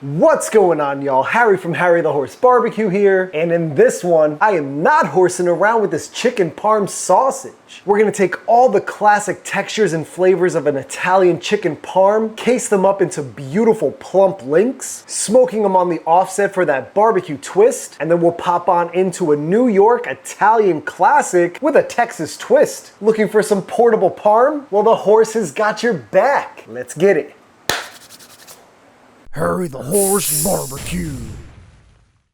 What's going on, y'all? Harry from Harry the Horse BBQ here, and in this one, I am not horsing around with this chicken parm sausage. We're gonna take all the classic textures and flavors of an Italian chicken parm, case them up into beautiful plump links, smoking them on the offset for that barbecue twist, and then we'll pop on into a New York Italian classic with a Texas twist. Looking for some portable parm? Well, the horse has got your back. Let's get it. Harry the Horse Barbecue.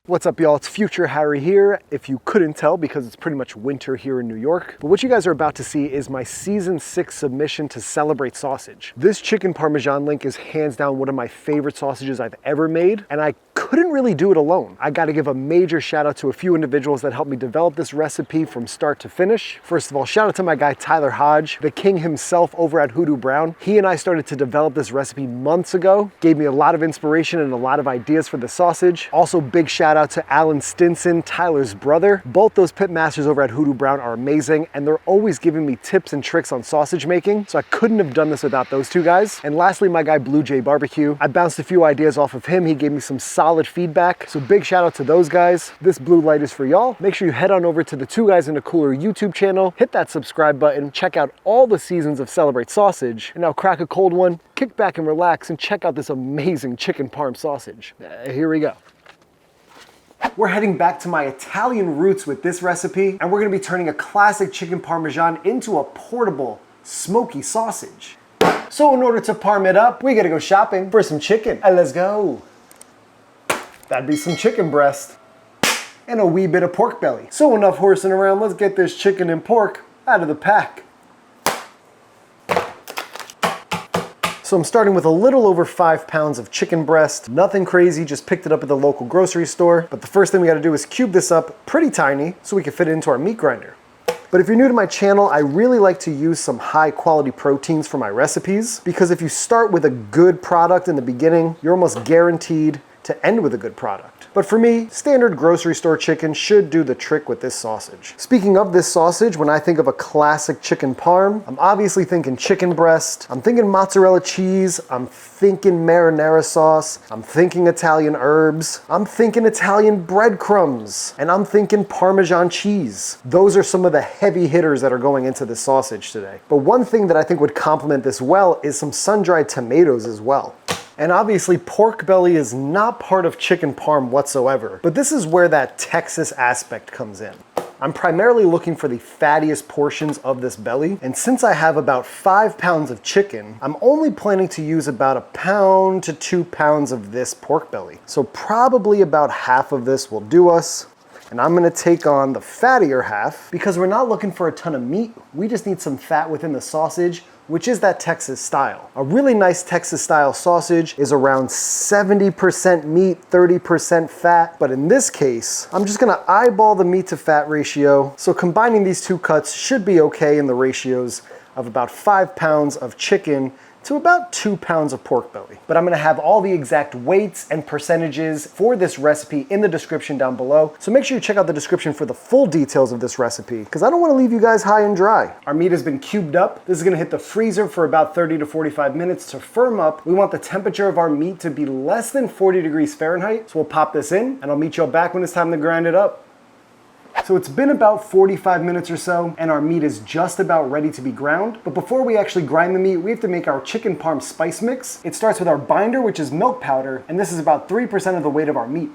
What's up, y'all? It's Future Harry here, if you couldn't tell, because it's pretty much winter here in New York. But what you guys are about to see is my Season 6 submission to Celebrate Sausage. This chicken Parmesan link is hands down one of my favorite sausages I've ever made, and I couldn't really do it alone. I gotta give a major shout out to a few individuals that helped me develop this recipe from start to finish. First of all, shout out to my guy Tyler Hodge, the king himself over at Hoodoo Brown. He and I started to develop this recipe months ago, gave me a lot of inspiration and a lot of ideas for the sausage. Also, big shout out to Alan Stinson, Tyler's brother. Both those pit masters over at Hoodoo Brown are amazing, and they're always giving me tips and tricks on sausage making, so I couldn't have done this without those two guys. And lastly, my guy Blue Jay Barbecue. I bounced a few ideas off of him. He gave me some solid feedback, so big shout out to those guys. This blue light is for y'all. Make sure you head on over to the Two Guys in a Cooler YouTube channel, hit that subscribe button, check out all the seasons of Celebrate Sausage, and now crack a cold one, kick back and relax, and check out this amazing chicken parm sausage. Here we go. We're heading back to my Italian roots with this recipe, and we're gonna be turning a classic chicken Parmesan into a portable, smoky sausage. So in order to parm it up, we gotta go shopping for some chicken. Let's go. That'd be some chicken breast and a wee bit of pork belly. So enough horsing around, let's get this chicken and pork out of the pack. So I'm starting with a little over 5 pounds of chicken breast. Nothing crazy, just picked it up at the local grocery store. But the first thing we gotta do is cube this up pretty tiny so we can fit it into our meat grinder. But if you're new to my channel, I really like to use some high quality proteins for my recipes, because if you start with a good product in the beginning, you're almost guaranteed to end with a good product. But for me, standard grocery store chicken should do the trick with this sausage. Speaking of this sausage, when I think of a classic chicken parm, I'm obviously thinking chicken breast, I'm thinking mozzarella cheese, I'm thinking marinara sauce, I'm thinking Italian herbs, I'm thinking Italian breadcrumbs, and I'm thinking Parmesan cheese. Those are some of the heavy hitters that are going into this sausage today. But one thing that I think would complement this well is some sun-dried tomatoes as well. And obviously pork belly is not part of chicken parm whatsoever, but this is where that Texas aspect comes in. I'm primarily looking for the fattiest portions of this belly, and since I have about 5 pounds of chicken, I'm only planning to use about 1 pound to 2 pounds of this pork belly. So probably about half of this will do us. And I'm gonna take on the fattier half because we're not looking for a ton of meat. We just need some fat within the sausage, which is that Texas style. A really nice Texas style sausage is around 70% meat, 30% fat. But in this case, I'm just gonna eyeball the meat to fat ratio. So combining these two cuts should be okay in the ratios of about 5 pounds of chicken to about 2 pounds of pork belly. But I'm gonna have all the exact weights and percentages for this recipe in the description down below. So make sure you check out the description for the full details of this recipe, because I don't wanna leave you guys high and dry. Our meat has been cubed up. This is gonna hit the freezer for about 30 to 45 minutes to firm up. We want the temperature of our meat to be less than 40 degrees Fahrenheit. So we'll pop this in, and I'll meet y'all back when it's time to grind it up. So it's been about 45 minutes or so, and our meat is just about ready to be ground. But before we actually grind the meat, we have to make our chicken parm spice mix. It starts with our binder, which is milk powder, and this is about 3% of the weight of our meat.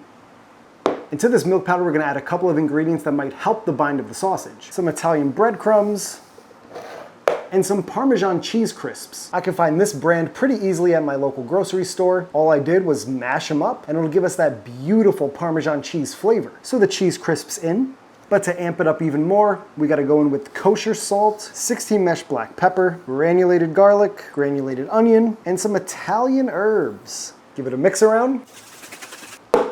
And to this milk powder, we're gonna add a couple of ingredients that might help the bind of the sausage. Some Italian breadcrumbs, and some Parmesan cheese crisps. I can find this brand pretty easily at my local grocery store. All I did was mash them up, and it'll give us that beautiful Parmesan cheese flavor. So the cheese crisps in. But to amp it up even more, we gotta go in with kosher salt, 16 mesh black pepper, granulated garlic, granulated onion, and some Italian herbs. Give it a mix around.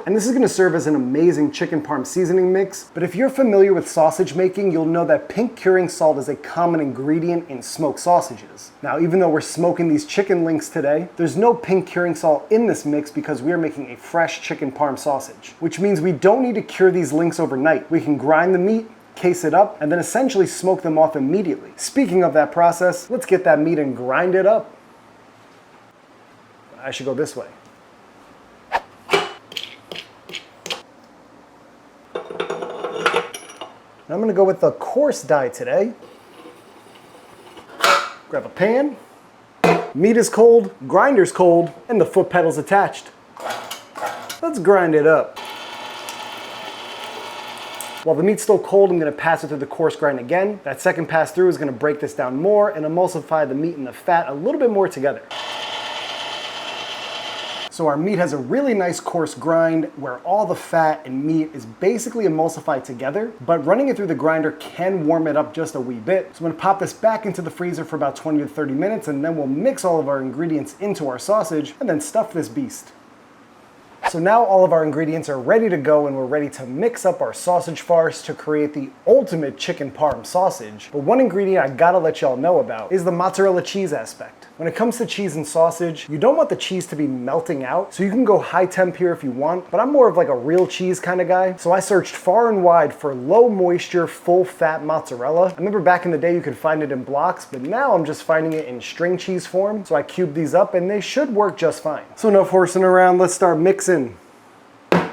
And this is gonna serve as an amazing chicken parm seasoning mix. But if you're familiar with sausage making, you'll know that pink curing salt is a common ingredient in smoked sausages. Now, even though we're smoking these chicken links today, there's no pink curing salt in this mix because we are making a fresh chicken parm sausage, which means we don't need to cure these links overnight. We can grind the meat, case it up, and then essentially smoke them off immediately. Speaking of that process, let's get that meat and grind it up. I should go this way. I'm gonna go with the coarse die today. Grab a pan. Meat is cold, grinder's cold, and the foot pedal's attached. Let's grind it up. While the meat's still cold, I'm gonna pass it through the coarse grind again. That second pass through is gonna break this down more and emulsify the meat and the fat a little bit more together. So our meat has a really nice coarse grind where all the fat and meat is basically emulsified together, but running it through the grinder can warm it up just a wee bit. So I'm gonna pop this back into the freezer for about 20 to 30 minutes, and then we'll mix all of our ingredients into our sausage and then stuff this beast. So now all of our ingredients are ready to go and we're ready to mix up our sausage farce to create the ultimate chicken parm sausage. But one ingredient I gotta let y'all know about is the mozzarella cheese aspect. When it comes to cheese and sausage, you don't want the cheese to be melting out, so you can go high temp here if you want, but I'm more of like a real cheese kind of guy. So I searched far and wide for low moisture, full fat mozzarella. I remember back in the day you could find it in blocks, but now I'm just finding it in string cheese form. So I cubed these up and they should work just fine. So enough horsing around, let's start mixing.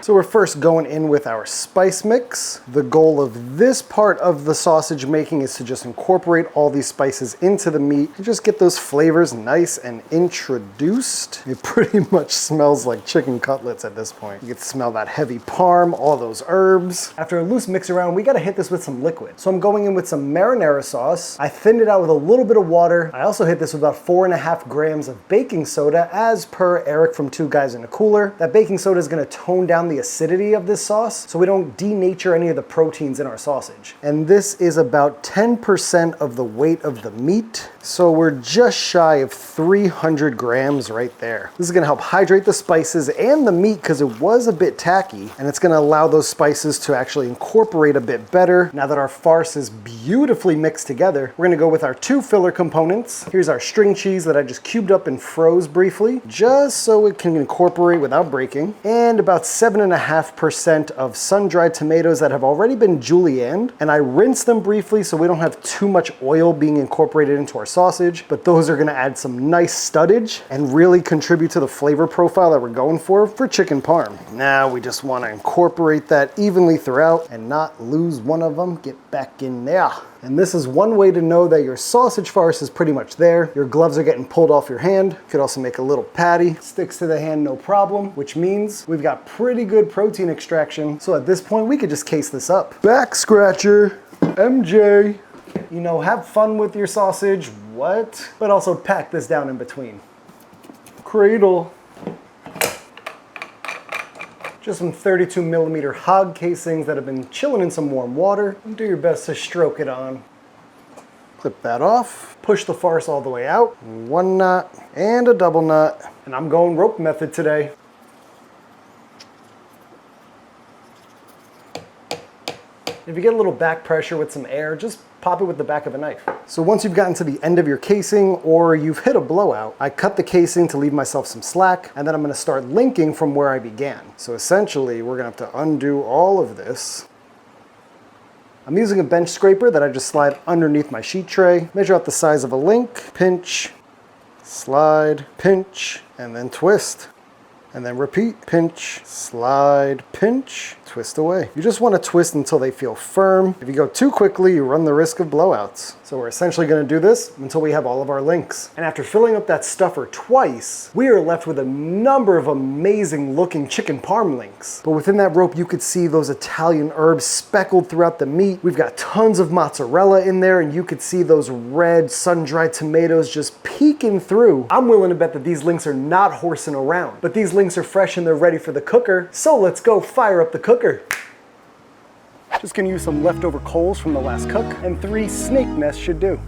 So we're first going in with our spice mix. The goal of this part of the sausage making is to just incorporate all these spices into the meat and just get those flavors nice and introduced. It pretty much smells like chicken cutlets at this point. You can smell that heavy parm, all those herbs. After a loose mix around, we gotta hit this with some liquid. So I'm going in with some marinara sauce. I thinned it out with a little bit of water. I also hit this with about 4.5 grams of baking soda as per Eric from Two Guys in a Cooler. That baking soda is gonna tone down the acidity of this sauce so we don't denature any of the proteins in our sausage. And this is about 10% of the weight of the meat. So we're just shy of 300 grams right there. This is gonna help hydrate the spices and the meat because it was a bit tacky, and it's gonna allow those spices to actually incorporate a bit better. Now that our farce is beautifully mixed together, we're gonna go with our 2 filler components. Here's our string cheese that I just cubed up and froze briefly, just so it can incorporate without breaking, and about 7.5% of sun-dried tomatoes that have already been julienned, and I rinsed them briefly so we don't have too much oil being incorporated into our sausage, but those are gonna add some nice studdage and really contribute to the flavor profile that we're going for chicken parm. Now we just wanna incorporate that evenly throughout and not lose one of them. Get back in there. And this is one way to know that your sausage farce is pretty much there. Your gloves are getting pulled off your hand. You could also make a little patty. Sticks to the hand, no problem, which means we've got pretty good protein extraction. So at this point, we could just case this up. Back scratcher, MJ. You know, have fun with your sausage, what? But also pack this down in between. Cradle. Just some 32 millimeter hog casings that have been chilling in some warm water. Do your best to stroke it on. Clip that off. Push the farce all the way out. 1 knot and a double knot. And I'm going rope method today. If you get a little back pressure with some air, just pop it with the back of a knife. So once you've gotten to the end of your casing or you've hit a blowout, I cut the casing to leave myself some slack, and then I'm gonna start linking from where I began. So essentially, we're gonna have to undo all of this. I'm using a bench scraper that I just slide underneath my sheet tray, measure out the size of a link, pinch, slide, pinch, and then twist. And then repeat, pinch, slide, pinch, twist away. You just want to twist until they feel firm. If you go too quickly, you run the risk of blowouts. So we're essentially going to do this until we have all of our links. And after filling up that stuffer twice, we are left with a number of amazing looking chicken parm links. But within that rope, you could see those Italian herbs speckled throughout the meat. We've got tons of mozzarella in there, and you could see those red sun-dried tomatoes just peeking through. I'm willing to bet that these links are not horsing around, but these links are fresh and they're ready for the cooker. So let's go fire up the cooker. Just gonna use some leftover coals from the last cook, and 3 snake nests should do.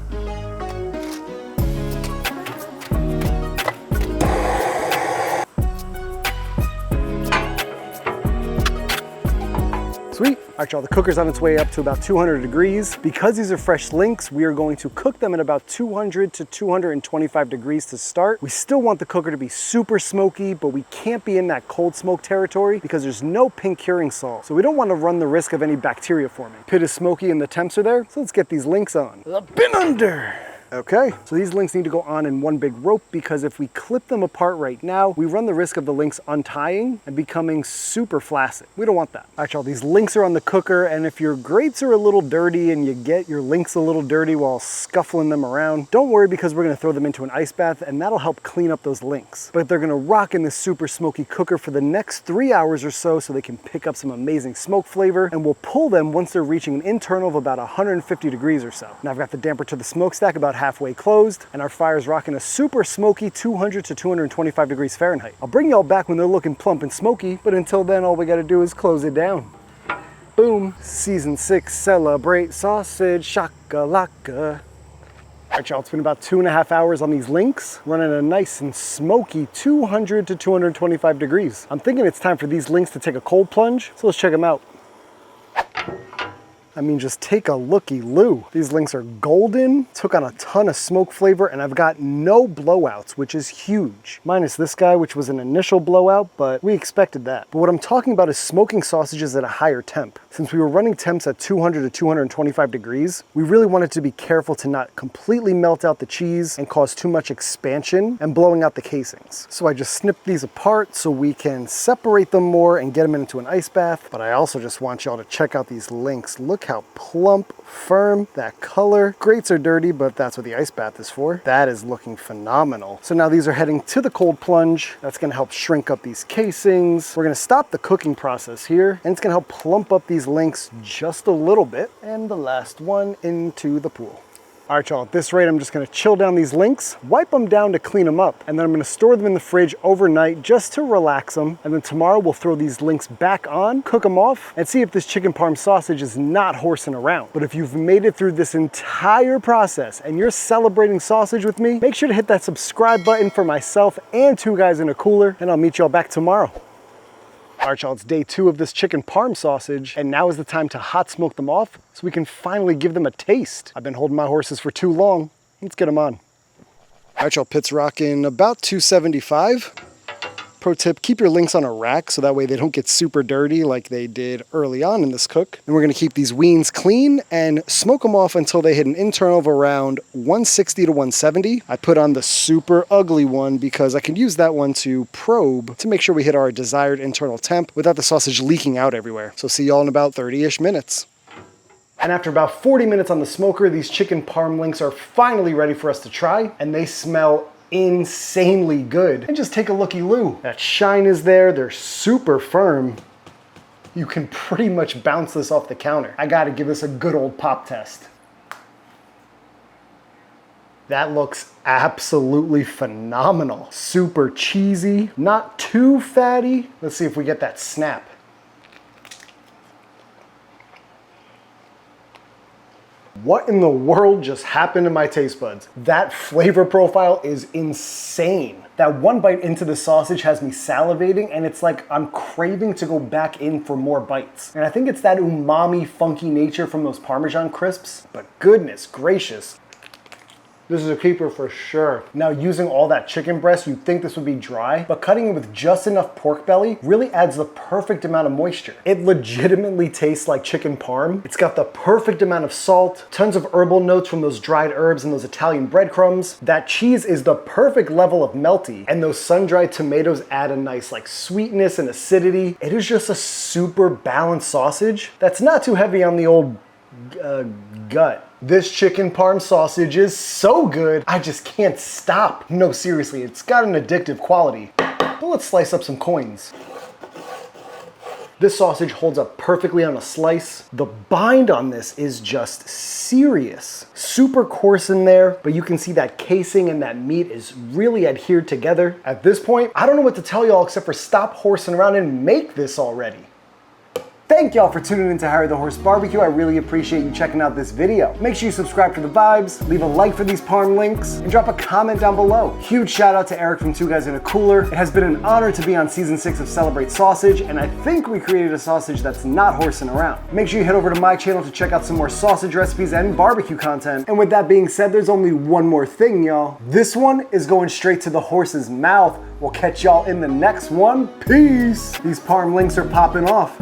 Sweet. All right, y'all, the cooker's on its way up to about 200 degrees. Because these are fresh links, we are going to cook them at about 200 to 225 degrees to start. We still want the cooker to be super smoky, but we can't be in that cold smoke territory because there's no pink curing salt. So we don't want to run the risk of any bacteria forming. Pit is smoky and the temps are there, so let's get these links on. I've been under. Okay, so these links need to go on in one big rope because if we clip them apart right now, we run the risk of the links untying and becoming super flaccid. We don't want that. All right, y'all, these links are on the cooker, and if your grates are a little dirty and you get your links a little dirty while scuffling them around, don't worry because we're gonna throw them into an ice bath and that'll help clean up those links. But they're gonna rock in this super smoky cooker for the next 3 hours or so they can pick up some amazing smoke flavor, and we'll pull them once they're reaching an internal of about 150 degrees or so. Now I've got the damper to the smokestack about halfway closed, and our fire's rocking a super smoky 200 to 225 degrees Fahrenheit. I'll bring y'all back when they're looking plump and smoky, but until then, all we gotta do is close it down. Boom, season 6 celebrate sausage, shakalaka. All right, y'all, it's been about 2.5 hours on these links, running a nice and smoky 200 to 225 degrees. I'm thinking it's time for these links to take a cold plunge, so let's check them out. I mean, just take a looky-loo. These links are golden, took on a ton of smoke flavor, and I've got no blowouts, which is huge. Minus this guy, which was an initial blowout, but we expected that. But what I'm talking about is smoking sausages at a higher temp. Since we were running temps at 200 to 225 degrees, we really wanted to be careful to not completely melt out the cheese and cause too much expansion and blowing out the casings. So I just snipped these apart so we can separate them more and get them into an ice bath. But I also just want y'all to check out these links. Look how plump, firm, that color. Grates are dirty, but that's what the ice bath is for. That is looking phenomenal. So now these are heading to the cold plunge. That's gonna help shrink up these casings. We're gonna stop the cooking process here, and it's gonna help plump up these links just a little bit. And the last one into the pool. All right, y'all, at this rate, I'm just gonna chill down these links, wipe them down to clean them up, and then I'm gonna store them in the fridge overnight just to relax them. And then tomorrow we'll throw these links back on, cook them off, and see if this chicken parm sausage is not horsing around. But if you've made it through this entire process and you're celebrating sausage with me, make sure to hit that subscribe button for myself and 2 guys in a cooler, and I'll meet y'all back tomorrow. All right, y'all, it's day 2 of this chicken parm sausage, and now is the time to hot smoke them off so we can finally give them a taste. I've been holding my horses for too long. Let's get them on. All right, y'all, pit's rocking about 275. Pro tip, keep your links on a rack so that way they don't get super dirty like they did early on in this cook. And we're gonna keep these weens clean and smoke them off until they hit an internal of around 160 to 170. I put on the super ugly one because I can use that one to probe to make sure we hit our desired internal temp without the sausage leaking out everywhere. So see y'all in about 30-ish minutes. And after about 40 minutes on the smoker, these chicken parm links are finally ready for us to try, and they smell insanely good. And just take a looky-loo. That shine is there, they're super firm. You can pretty much bounce this off the counter. I gotta give this a good old pop test. That looks absolutely phenomenal. Super cheesy, not too fatty. Let's see if we get that snap. What in the world just happened to my taste buds? That flavor profile is insane. That one bite into the sausage has me salivating, and it's like I'm craving to go back in for more bites. And I think it's that umami, funky nature from those Parmesan crisps, but goodness gracious. This is a keeper for sure. Now, using all that chicken breast, you'd think this would be dry, but cutting it with just enough pork belly really adds the perfect amount of moisture. It legitimately tastes like chicken parm. It's got the perfect amount of salt, tons of herbal notes from those dried herbs and those Italian breadcrumbs. That cheese is the perfect level of melty, and those sun-dried tomatoes add a nice like sweetness and acidity. It is just a super balanced sausage that's not too heavy on the old gut. This chicken parm sausage is so good, I just can't stop. No, seriously, it's got an addictive quality. But let's slice up some coins. This sausage holds up perfectly on a slice. The bind on this is just serious. Super coarse in there, but you can see that casing and that meat is really adhered together. At this point, I don't know what to tell y'all except for stop horsing around and make this already. Thank y'all for tuning in to Harry the Horse Barbecue. I really appreciate you checking out this video. Make sure you subscribe to the vibes, leave a like for these parm links, and drop a comment down below. Huge shout out to Eric from 2 Guys in a Cooler. It has been an honor to be on season 6 of Celebrate Sausage, and I think we created a sausage that's not horsing around. Make sure you head over to my channel to check out some more sausage recipes and barbecue content. And with that being said, there's only one more thing, y'all. This one is going straight to the horse's mouth. We'll catch y'all in the next one. Peace. These parm links are popping off.